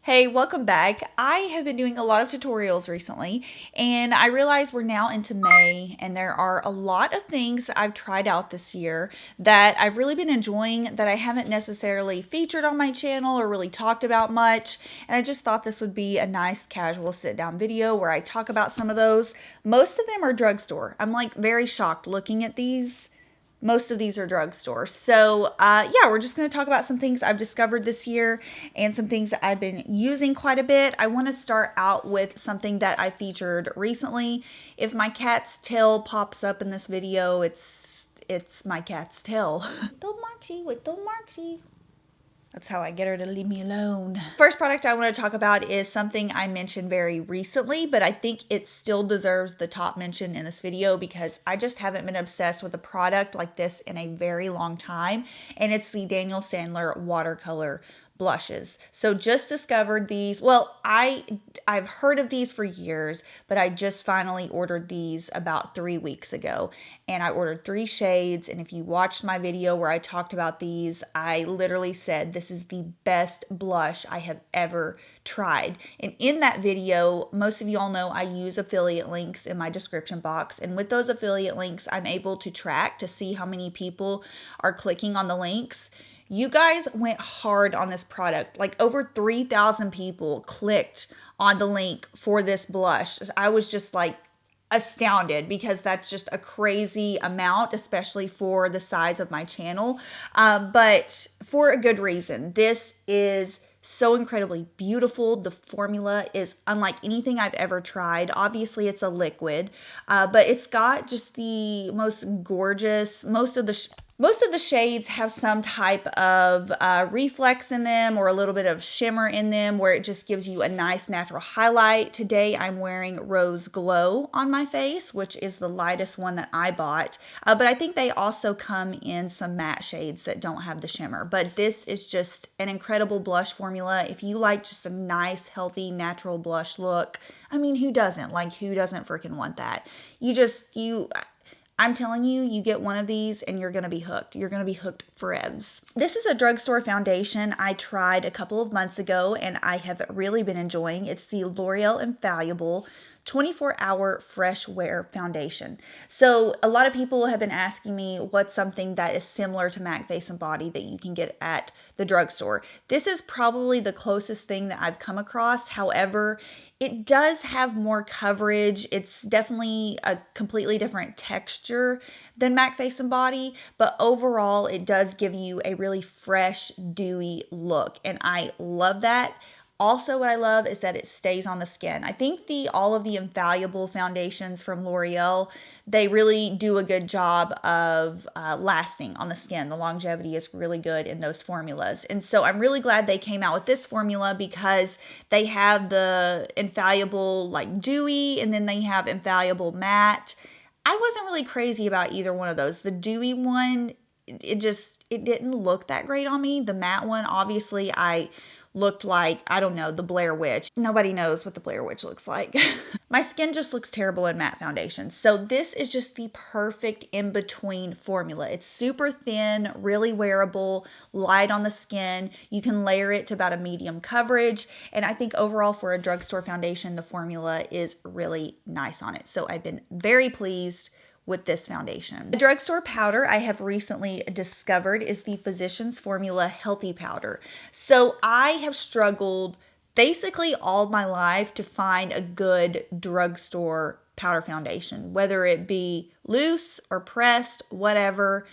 Hey, welcome back. I have been doing a lot of tutorials recently, and I realize we're now into May, and there are a lot of things I've tried out this year that I've really been enjoying that I haven't necessarily featured on my channel or really talked about much. And I just thought this would be a nice casual sit down video where I talk about some of those. Most of them are drugstore. I'm like very shocked looking at these. Most of these are drugstore. So yeah, we're just going to talk about some things I've discovered this year and some things that I've been using quite a bit. I want to start out with something that I featured recently. If my cat's tail pops up in this video, it's my cat's tail. Little Marksy with little Marksy. That's how I get her to leave me alone. First product I want to talk about is something I mentioned very recently, but I think it still deserves the top mention in this video because I just haven't been obsessed with a product like this in a very long time. And it's the Daniel Sandler Watercolor blushes. So just discovered these. Well, I've heard of these for years, but I just finally ordered these about 3 weeks ago. And I ordered 3 shades. And if you watched my video where I talked about these, I literally said this is the best blush I have ever tried. And in that video, most of you all know I use affiliate links in my description box. And with those affiliate links, I'm able to track to see how many people are clicking on the links. You guys went hard on this product. Like over 3,000 people clicked on the link for this blush. I was just like astounded because that's just a crazy amount, especially for the size of my channel. But for a good reason. This is so incredibly beautiful. The formula is unlike anything I've ever tried. Obviously, it's a liquid, but it's got just the most gorgeous, most of the shades have some type of reflex in them or a little bit of shimmer in them where it just gives you a nice natural highlight. Today I'm wearing Rose Glow on my face, which is the lightest one that I bought. But I think they also come in some matte shades that don't have the shimmer. But this is just an incredible blush formula. If you like just a nice, healthy, natural blush look, I mean, who doesn't? Like, who doesn't freaking want that? I'm telling you, you get one of these and you're going to be hooked. You're going to be hooked forevs. This is a drugstore foundation I tried a couple of months ago and I have really been enjoying. It's the L'Oreal Infallible 24-hour fresh wear foundation. So a lot of people have been asking me what's something that is similar to MAC Face and Body that you can get at the drugstore. This is probably the closest thing that I've come across. However, it does have more coverage. It's definitely a completely different texture than MAC Face and Body, but overall it does give you a really fresh, dewy look, and I love that. Also, what I love is that it stays on the skin. I think all of the Infallible foundations from L'Oreal, they really do a good job of lasting on the skin. The longevity is really good in those formulas. And so I'm really glad they came out with this formula because they have the Infallible like dewy and then they have Infallible matte. I wasn't really crazy about either one of those. The dewy one, it didn't look that great on me. The matte one, obviously, I looked like, I don't know, the Blair Witch. Nobody knows what the Blair Witch looks like. My skin just looks terrible in matte foundation. So this is just the perfect in-between formula. It's super thin, really wearable, light on the skin. You can layer it to about a medium coverage. And I think overall for a drugstore foundation, the formula is really nice on it. So I've been very pleased with this foundation. A drugstore powder I have recently discovered is the Physicians Formula Healthy Powder. So I have struggled basically all my life to find a good drugstore powder foundation, whether it be loose or pressed, whatever.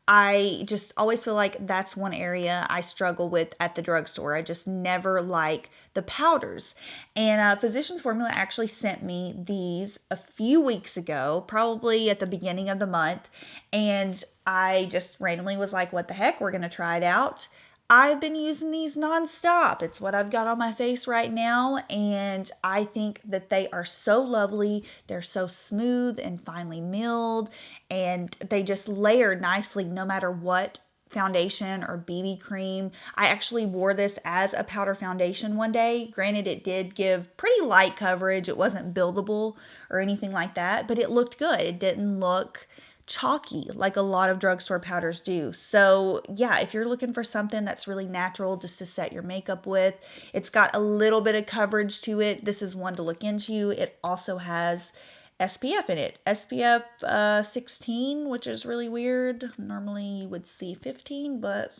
I just always feel like that's one area I struggle with at the drugstore. I just never like the powders. And Physicians Formula actually sent me these a few weeks ago, probably at the beginning of the month. And I just randomly was like, what the heck? We're going to try it out. I've been using these nonstop. It's what I've got on my face right now, and I think that they are so lovely. They're so smooth and finely milled, and they just layer nicely no matter what foundation or BB cream. I actually wore this as a powder foundation one day. Granted, it did give pretty light coverage. It wasn't buildable or anything like that, but it looked good. It didn't look chalky like a lot of drugstore powders do. So yeah, if you're looking for something that's really natural just to set your makeup with, it's got a little bit of coverage to it. This is one to look into. It also has SPF in it. SPF 16, which is really weird. Normally you would see 15, but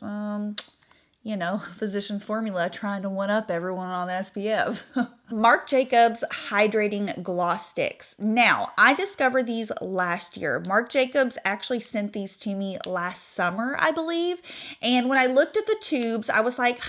Physicians Formula trying to one up everyone on the SPF. Marc Jacobs Hydrating Gloss Sticks. Now, I discovered these last year. Marc Jacobs actually sent these to me last summer, I believe. And when I looked at the tubes, I was like,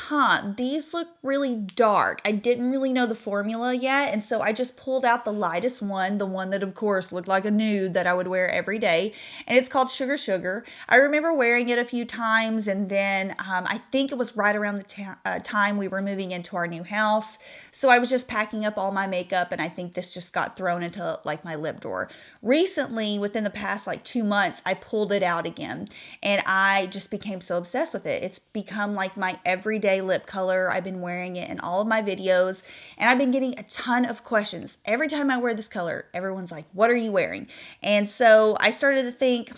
these look really dark. I didn't really know the formula yet. And so I just pulled out the lightest one, the one that, of course, looked like a nude that I would wear every day. And it's called Sugar Sugar. I remember wearing it a few times. And then I think it was right around the time we were moving into our new house. So I was just packing up all my makeup, and I think this just got thrown into like my lip drawer. Recently, within the past like 2 months, I pulled it out again, and I just became so obsessed with it. It's become like my everyday lip color. I've been wearing it in all of my videos, and I've been getting a ton of questions. Every time I wear this color, everyone's like, what are you wearing? And so I started to think,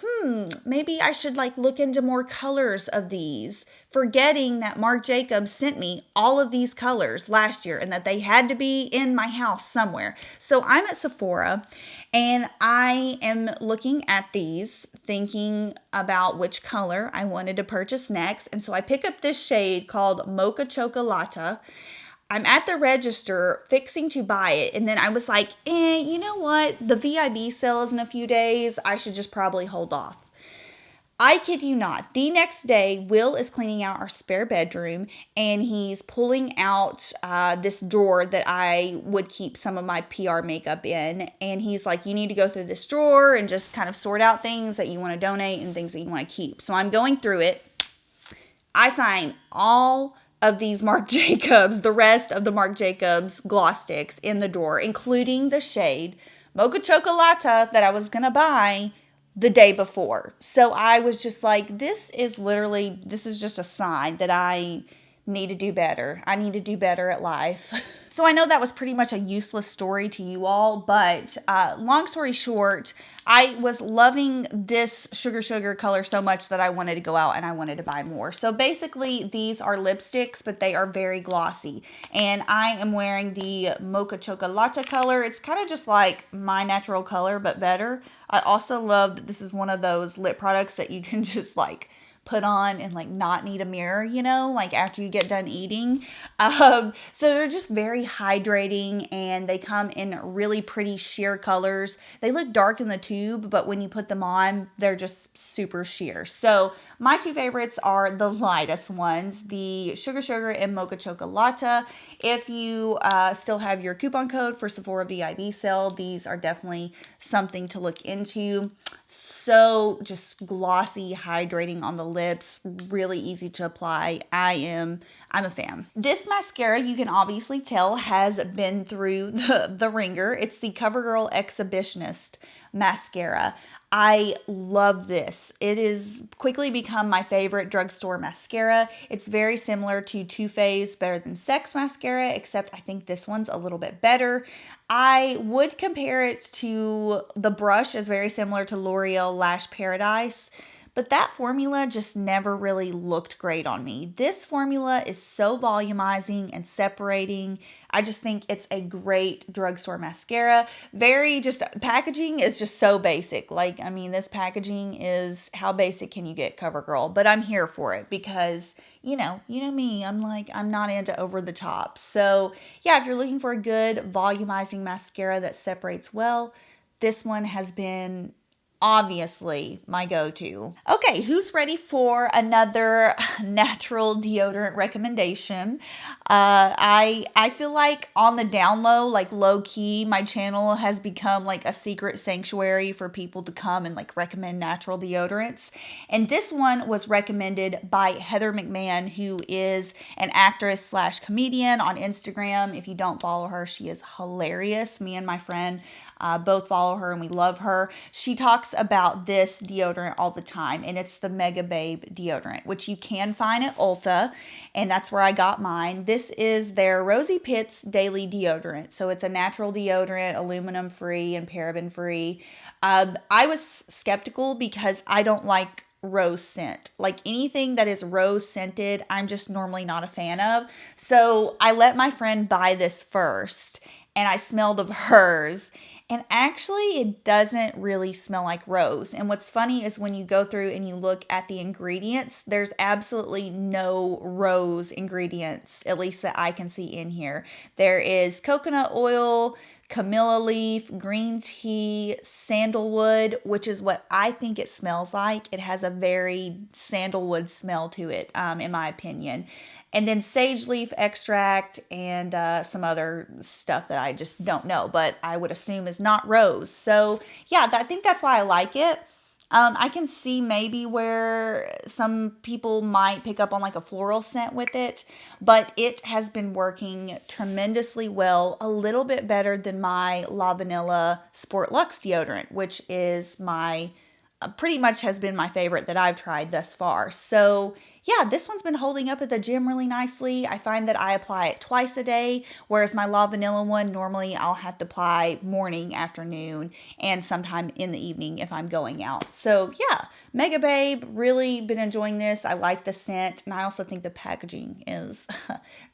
maybe I should like look into more colors of these, forgetting that Marc Jacobs sent me all of these colors last year and that they had to be in my house somewhere. So I'm at Sephora and I am looking at these, thinking about which color I wanted to purchase next. And so I pick up this shade called Mocha Chocolata. I'm at the register fixing to buy it, and then I was like, you know what? The VIB sale is in a few days. I should just probably hold off. I kid you not. The next day, Will is cleaning out our spare bedroom, and he's pulling out this drawer that I would keep some of my PR makeup in. And he's like, you need to go through this drawer and just kind of sort out things that you want to donate and things that you want to keep. So I'm going through it. I find all of these Marc Jacobs, the rest of the Marc Jacobs gloss sticks in the drawer, including the shade Mocha Chocolata that I was going to buy the day before. So I was just like, this is just a sign that I need to do better. I need to do better at life. So I know that was pretty much a useless story to you all, but long story short, I was loving this Sugar Sugar color so much that I wanted to go out and I wanted to buy more. So basically these are lipsticks, but they are very glossy. And I am wearing the Mocha Chocolata color. It's kind of just like my natural color, but better. I also love that this is one of those lip products that you can just like put on and like not need a mirror, like after you get done eating. So they're just very hydrating, and they come in really pretty sheer colors. They look dark in the tube, but when you put them on, they're just super sheer. So my two favorites are the lightest ones, the Sugar Sugar and Mocha Chocolata. If you still have your coupon code for Sephora VIB sale, these are definitely something to look into. So just glossy, hydrating on the lips, really easy to apply. I'm a fan. This mascara, you can obviously tell, has been through the ringer. It's the CoverGirl Exhibitionist mascara. I love this. It has quickly become my favorite drugstore mascara. It's very similar to Too Faced Better Than Sex mascara, except I think this one's a little bit better. I would compare it to, the brush is very similar to L'Oreal Lash Paradise, but that formula just never really looked great on me. This formula is so volumizing and separating. I just think it's a great drugstore mascara. Packaging is just so basic. This packaging is, how basic can you get, CoverGirl? But I'm here for it because, you know me, I'm not into over the top. So yeah, if you're looking for a good volumizing mascara that separates well, this one has been obviously my go-to. Okay, who's ready for another natural deodorant recommendation? I feel like on the down low, like low key, my channel has become like a secret sanctuary for people to come and like recommend natural deodorants. And this one was recommended by Heather McMahon, who is an actress / comedian on Instagram. If you don't follow her, she is hilarious. Me and my friend both follow her and we love her. She talks talks about this deodorant all the time, and it's the Mega Babe deodorant, which you can find at Ulta, and that's where I got mine. This is their Rosy Pits Daily Deodorant. So it's a natural deodorant, aluminum free and paraben free. I was skeptical because I don't like rose scent. Like anything that is rose scented, I'm just normally not a fan of. So I let my friend buy this first, and I smelled of hers. And actually, it doesn't really smell like rose. And what's funny is when you go through and you look at the ingredients, there's absolutely no rose ingredients, at least that I can see in here. There is coconut oil, camellia leaf, green tea, sandalwood, which is what I think it smells like. It has a very sandalwood smell to it, in my opinion. And then sage leaf extract and some other stuff that I just don't know, but I would assume is not rose. So yeah, I think that's why I like it. I can see maybe where some people might pick up on like a floral scent with it, but it has been working tremendously well, a little bit better than my La Vanilla Sport Luxe deodorant, which is my pretty much has been my favorite that I've tried thus far. So yeah, this one's been holding up at the gym really nicely. I find that I apply it twice a day, whereas my La Vanilla one, normally I'll have to apply morning, afternoon, and sometime in the evening if I'm going out. So yeah, Mega Babe, really been enjoying this. I like the scent, and I also think the packaging is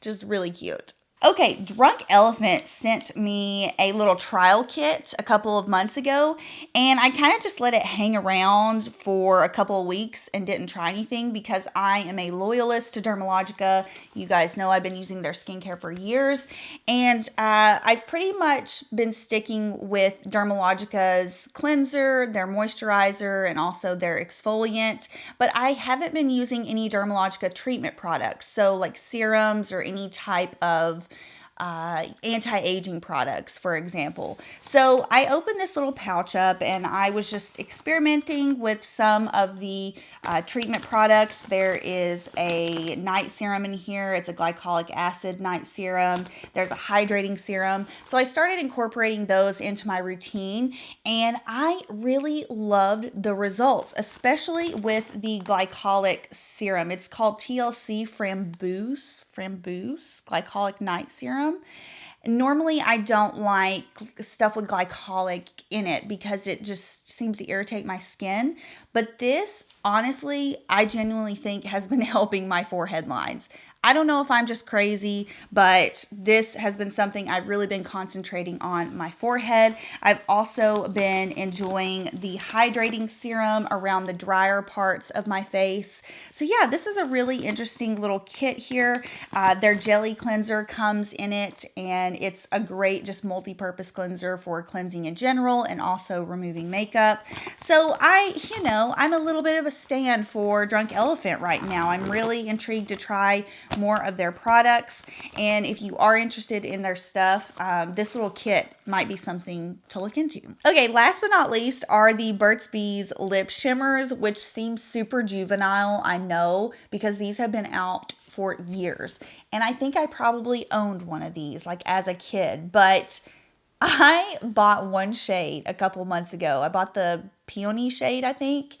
just really cute. Okay, Drunk Elephant sent me a little trial kit a couple of months ago, and I kind of just let it hang around for a couple of weeks and didn't try anything because I am a loyalist to Dermalogica. You guys know I've been using their skincare for years, and I've pretty much been sticking with Dermalogica's cleanser, their moisturizer, and also their exfoliant, but I haven't been using any Dermalogica treatment products, so like serums or any type of anti-aging products, for example. So I opened this little pouch up and I was just experimenting with some of the treatment products. There is a night serum in here. It's a glycolic acid night serum. There's a hydrating serum. So I started incorporating those into my routine, and I really loved the results, especially with the glycolic serum. It's called TLC Framboos Glycolic Night Serum. Normally, I don't like stuff with glycolic in it because it just seems to irritate my skin. But this, honestly, I genuinely think has been helping my forehead lines. I don't know if I'm just crazy, but this has been something I've really been concentrating on my forehead. I've also been enjoying the hydrating serum around the drier parts of my face. So yeah, this is a really interesting little kit here. Their jelly cleanser comes in it, and it's a great just multi-purpose cleanser for cleansing in general and also removing makeup. So I'm a little bit of a stan for Drunk Elephant right now. I'm really intrigued to try more of their products, and if you are interested in their stuff, this little kit might be something to look into. Okay, last but not least are the Burt's Bees Lip Shimmers, which seem super juvenile, I know, because these have been out for years, and I think I probably owned one of these like as a kid, but I bought one shade a couple months ago. I bought the Peony shade, I think.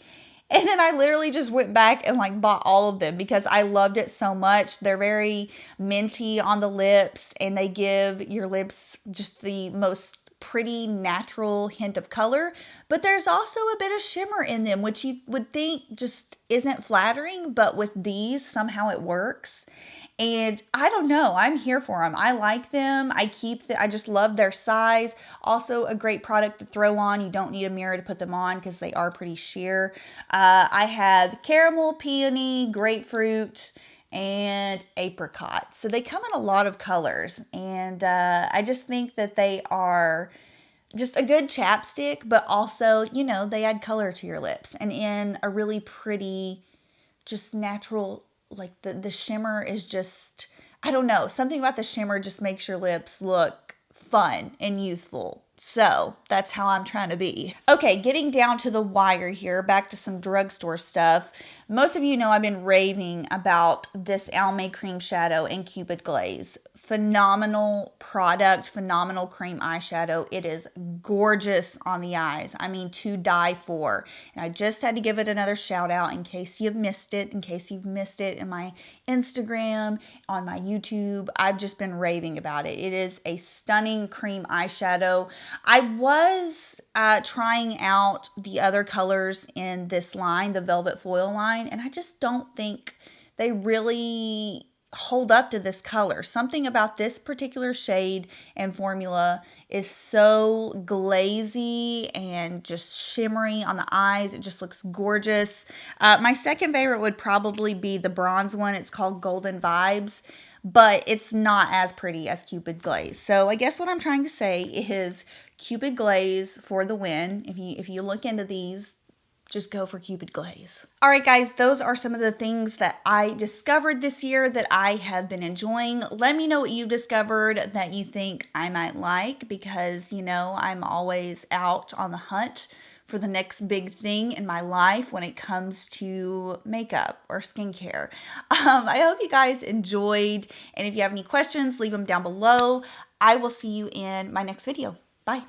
And then I literally just went back and like bought all of them because I loved it so much. They're very minty on the lips, and they give your lips just the most pretty natural hint of color. But there's also a bit of shimmer in them, which you would think just isn't flattering, but with these, somehow it works. And I don't know, I'm here for them. I like them. I just love their size. Also a great product to throw on. You don't need a mirror to put them on because they are pretty sheer. I have caramel, peony, grapefruit, and apricot. So they come in a lot of colors. And I just think that they are just a good chapstick, but also, they add color to your lips. And in a really pretty, just natural, like the shimmer is just, I don't know, something about the shimmer just makes your lips look fun and youthful. So that's how I'm trying to be. Okay, getting down to the wire here, back to some drugstore stuff. Most of you know I've been raving about this Almay cream shadow in Cupid Glaze phenomenal product, phenomenal cream eyeshadow. It is gorgeous on the eyes. I mean, to die for. And I just had to give it another shout out in case you've missed it, in my Instagram, on my YouTube. I've just been raving about it. It is a stunning cream eyeshadow. I was trying out the other colors in this line, the Velvet Foil line, and I just don't think they really hold up to this color. Something about this particular shade and formula is so glazy and just shimmery on the eyes. It just looks gorgeous. My second favorite would probably be the bronze one. It's called Golden Vibes, but it's not as pretty as Cupid Glaze. So I guess what I'm trying to say is Cupid Glaze for the win. If you look into these, just go for Cupid Glaze. All right, guys, those are some of the things that I discovered this year that I have been enjoying. Let me know what you discovered that you think I might like, because, you know, I'm always out on the hunt for the next big thing in my life when it comes to makeup or skincare. I hope you guys enjoyed, and if you have any questions, leave them down below. I will see you in my next video. Bye.